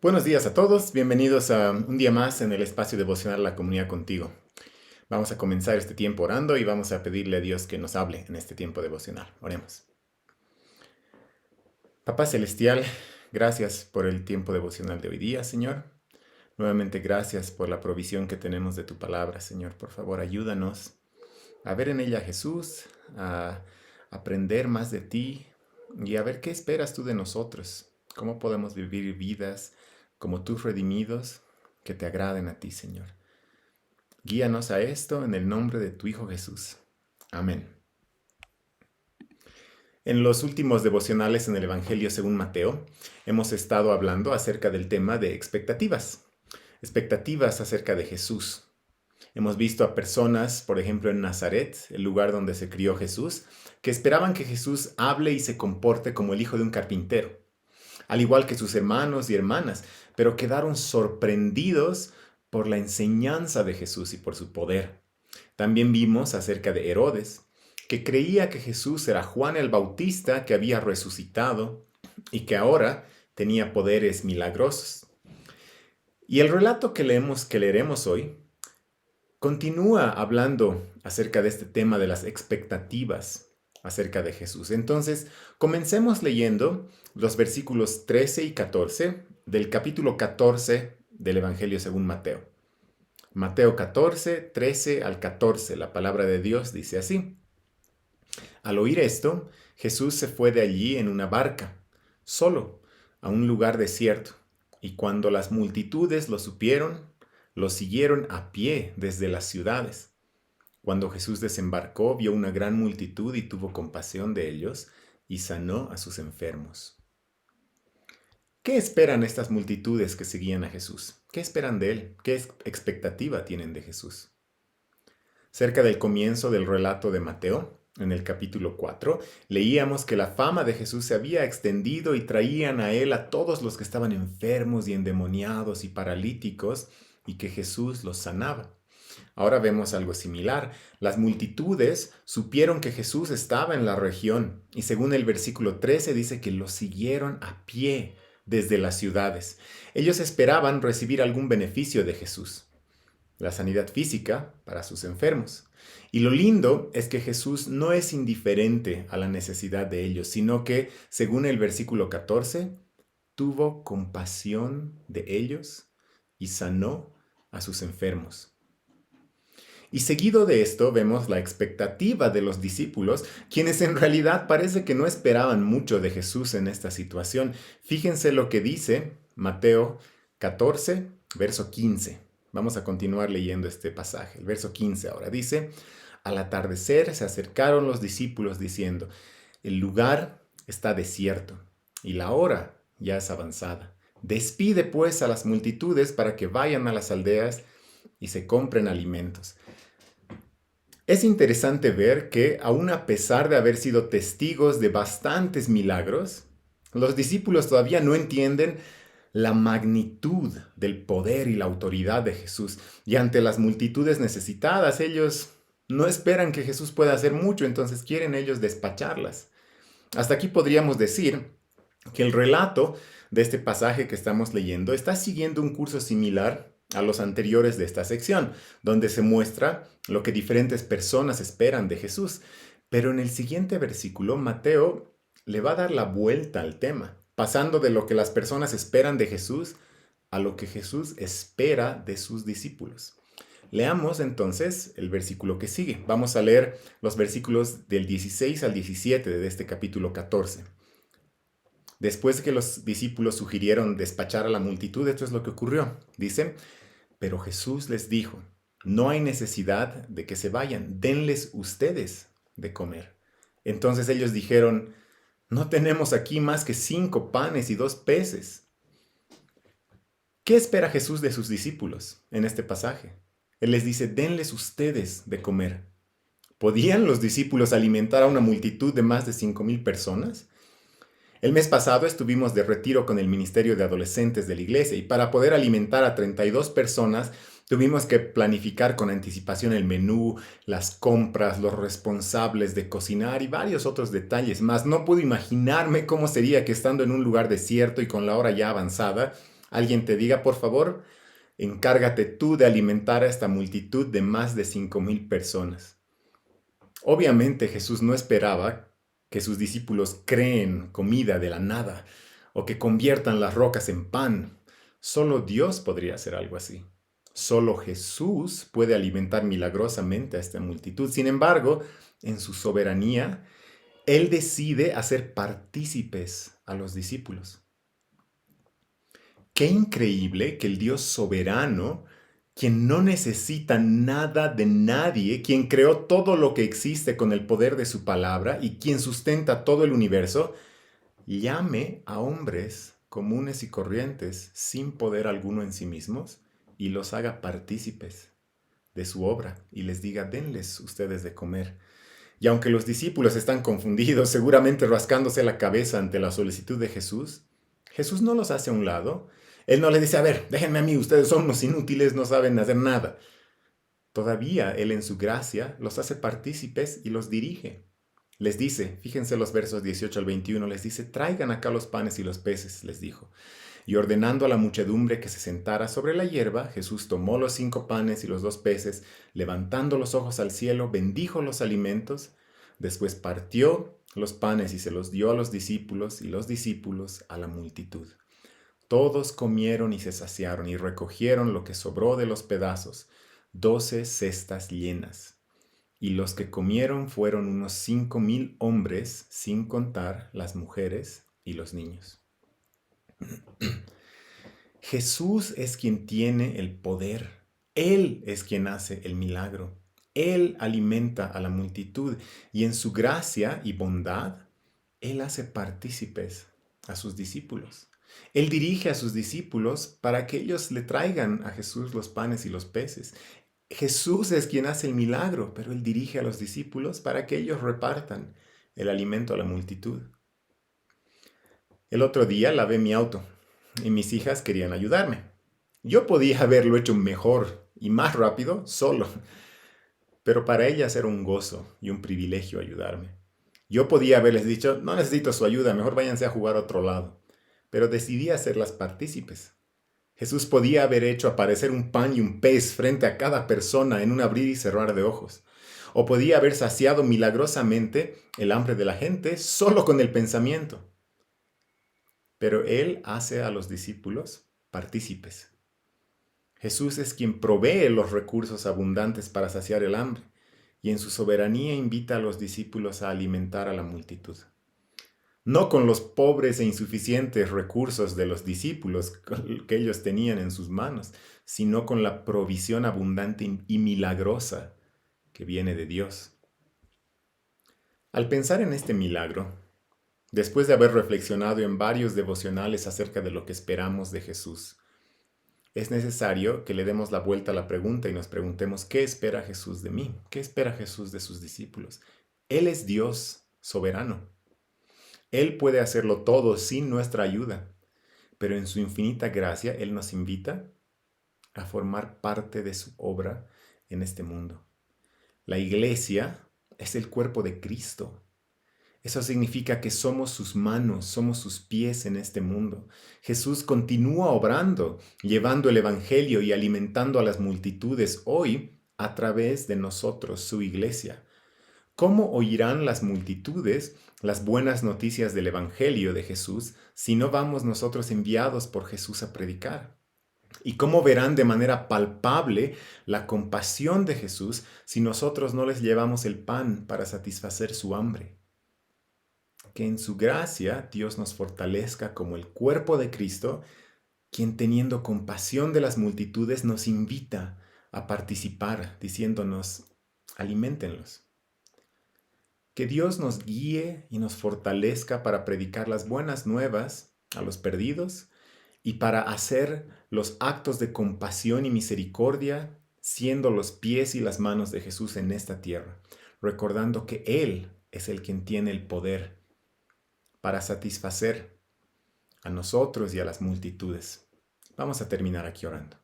Buenos días a todos, bienvenidos a un día más en el espacio devocional La Comunidad Contigo. Vamos a comenzar este tiempo orando y vamos a pedirle a Dios que nos hable en este tiempo devocional. Oremos. Papá Celestial, gracias por el tiempo devocional de hoy día, Señor. Nuevamente gracias por la provisión que tenemos de tu palabra, Señor. Por favor, ayúdanos a ver en ella a Jesús, a aprender más de ti y a ver qué esperas tú de nosotros. Cómo podemos vivir vidas como tus redimidos que te agraden a ti, Señor. Guíanos a esto en el nombre de tu Hijo Jesús. Amén. En los últimos devocionales en el Evangelio según Mateo, hemos estado hablando acerca del tema de expectativas. Expectativas acerca de Jesús. Hemos visto a personas, por ejemplo en Nazaret, el lugar donde se crió Jesús, que esperaban que Jesús hable y se comporte como el hijo de un carpintero, al igual que sus hermanos y hermanas, pero quedaron sorprendidos por la enseñanza de Jesús y por su poder. También vimos acerca de Herodes, que creía que Jesús era Juan el Bautista que había resucitado y que ahora tenía poderes milagrosos. Y el relato que leeremos hoy continúa hablando acerca de este tema de las expectativas acerca de Jesús. Entonces, comencemos leyendo los versículos 13 y 14 del capítulo 14 del Evangelio según Mateo. Mateo 14, 13 al 14, la palabra de Dios dice así. Al oír esto, Jesús se fue de allí en una barca, solo, a un lugar desierto, y cuando las multitudes lo supieron, lo siguieron a pie desde las ciudades. Cuando Jesús desembarcó, vio una gran multitud y tuvo compasión de ellos y sanó a sus enfermos. ¿Qué esperan estas multitudes que seguían a Jesús? ¿Qué esperan de él? ¿Qué expectativa tienen de Jesús? Cerca del comienzo del relato de Mateo, en el capítulo 4, leíamos que la fama de Jesús se había extendido y traían a él a todos los que estaban enfermos y endemoniados y paralíticos y que Jesús los sanaba. Ahora vemos algo similar. Las multitudes supieron que Jesús estaba en la región y según el versículo 13 dice que lo siguieron a pie desde las ciudades. Ellos esperaban recibir algún beneficio de Jesús, la sanidad física para sus enfermos. Y lo lindo es que Jesús no es indiferente a la necesidad de ellos, sino que, según el versículo 14, tuvo compasión de ellos y sanó a sus enfermos. Y seguido de esto vemos la expectativa de los discípulos, quienes en realidad parece que no esperaban mucho de Jesús en esta situación. Fíjense lo que dice Mateo 14, verso 15. Vamos a continuar leyendo este pasaje. El verso 15 ahora dice, al atardecer se acercaron los discípulos diciendo, el lugar está desierto y la hora ya es avanzada. Despide pues a las multitudes para que vayan a las aldeas y se compren alimentos. Es interesante ver que, aun a pesar de haber sido testigos de bastantes milagros, los discípulos todavía no entienden la magnitud del poder y la autoridad de Jesús. Y ante las multitudes necesitadas, ellos no esperan que Jesús pueda hacer mucho, entonces quieren ellos despacharlas. Hasta aquí podríamos decir que el relato de este pasaje que estamos leyendo está siguiendo un curso similar a los anteriores de esta sección, donde se muestra lo que diferentes personas esperan de Jesús. Pero en el siguiente versículo, Mateo le va a dar la vuelta al tema, pasando de lo que las personas esperan de Jesús a lo que Jesús espera de sus discípulos. Leamos entonces el versículo que sigue. Vamos a leer los versículos del 16 al 17 de este capítulo 14. Después de que los discípulos sugirieron despachar a la multitud, esto es lo que ocurrió. Dice, pero Jesús les dijo, no hay necesidad de que se vayan, denles ustedes de comer. Entonces ellos dijeron, no tenemos aquí más que 5 panes y 2 peces. ¿Qué espera Jesús de sus discípulos en este pasaje? Él les dice, denles ustedes de comer. ¿Podían los discípulos alimentar a una multitud de más de 5,000 personas? El mes pasado estuvimos de retiro con el Ministerio de Adolescentes de la Iglesia y para poder alimentar a 32 personas tuvimos que planificar con anticipación el menú, las compras, los responsables de cocinar y varios otros detalles más. No pude imaginarme cómo sería que estando en un lugar desierto y con la hora ya avanzada, Alguien te diga, por favor, encárgate tú de alimentar a esta multitud de más de 5,000 personas. Obviamente Jesús no esperaba que sus discípulos creen comida de la nada o que conviertan las rocas en pan. Solo Dios podría hacer algo así. Solo Jesús puede alimentar milagrosamente a esta multitud. Sin embargo, en su soberanía, Él decide hacer partícipes a los discípulos. Qué increíble que el Dios soberano, quien no necesita nada de nadie, quien creó todo lo que existe con el poder de su palabra y quien sustenta todo el universo, llame a hombres comunes y corrientes sin poder alguno en sí mismos y los haga partícipes de su obra y les diga, denles ustedes de comer. Y aunque los discípulos están confundidos, seguramente rascándose la cabeza ante la solicitud de Jesús, Jesús no los hace a un lado. Él no les dice, a ver, déjenme a mí, ustedes son unos inútiles, no saben hacer nada. Todavía Él en su gracia los hace partícipes y los dirige. Les dice, fíjense los versos 18 al 21, les dice, traigan acá los panes y los peces, les dijo. Y ordenando a la muchedumbre que se sentara sobre la hierba, Jesús tomó los 5 panes y los 2 peces, levantando los ojos al cielo, bendijo los alimentos, después partió los panes y se los dio a los discípulos y los discípulos a la multitud. Todos comieron y se saciaron y recogieron lo que sobró de los pedazos, 12 cestas llenas. Y los que comieron fueron unos 5,000 hombres, sin contar las mujeres y los niños. Jesús es quien tiene el poder. Él es quien hace el milagro. Él alimenta a la multitud y en su gracia y bondad, Él hace partícipes a sus discípulos. Él dirige a sus discípulos para que ellos le traigan a Jesús los panes y los peces. Jesús es quien hace el milagro, pero Él dirige a los discípulos para que ellos repartan el alimento a la multitud. El otro día lavé mi auto y mis hijas querían ayudarme. Yo podía haberlo hecho mejor y más rápido solo, pero para ellas era un gozo y un privilegio ayudarme. Yo podía haberles dicho, no necesito su ayuda, mejor váyanse a jugar a otro lado, pero decidí hacerlas partícipes. Jesús podía haber hecho aparecer un pan y un pez frente a cada persona en un abrir y cerrar de ojos, o podía haber saciado milagrosamente el hambre de la gente solo con el pensamiento. Pero Él hace a los discípulos partícipes. Jesús es quien provee los recursos abundantes para saciar el hambre y en su soberanía invita a los discípulos a alimentar a la multitud. No con los pobres e insuficientes recursos de los discípulos que ellos tenían en sus manos, sino con la provisión abundante y milagrosa que viene de Dios. Al pensar en este milagro, después de haber reflexionado en varios devocionales acerca de lo que esperamos de Jesús, es necesario que le demos la vuelta a la pregunta y nos preguntemos, ¿qué espera Jesús de mí? ¿Qué espera Jesús de sus discípulos? Él es Dios soberano. Él puede hacerlo todo sin nuestra ayuda, pero en su infinita gracia Él nos invita a formar parte de su obra en este mundo. La iglesia es el cuerpo de Cristo. Eso significa que somos sus manos, somos sus pies en este mundo. Jesús continúa obrando, llevando el Evangelio y alimentando a las multitudes hoy a través de nosotros, su iglesia. ¿Cómo oirán las multitudes las buenas noticias del Evangelio de Jesús si no vamos nosotros enviados por Jesús a predicar? ¿Y cómo verán de manera palpable la compasión de Jesús si nosotros no les llevamos el pan para satisfacer su hambre? Que en su gracia Dios nos fortalezca como el cuerpo de Cristo, quien teniendo compasión de las multitudes nos invita a participar, diciéndonos, aliméntenlos. Que Dios nos guíe y nos fortalezca para predicar las buenas nuevas a los perdidos y para hacer los actos de compasión y misericordia, siendo los pies y las manos de Jesús en esta tierra, recordando que Él es el quien tiene el poder para satisfacer a nosotros y a las multitudes. Vamos a terminar aquí orando.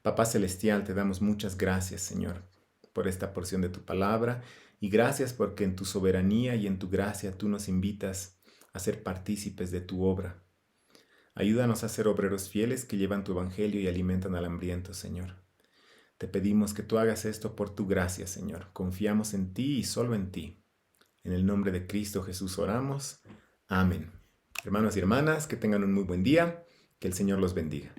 Papá Celestial, te damos muchas gracias, Señor, por esta porción de tu palabra y gracias porque en tu soberanía y en tu gracia tú nos invitas a ser partícipes de tu obra, Ayúdanos a ser obreros fieles que llevan tu evangelio y alimentan al hambriento, Señor. Te pedimos que tú hagas esto por tu gracia, Señor. Confiamos en ti y solo en ti. En el nombre de Cristo Jesús oramos. Amén. Hermanos y hermanas, que tengan un muy buen día. Que el Señor los bendiga.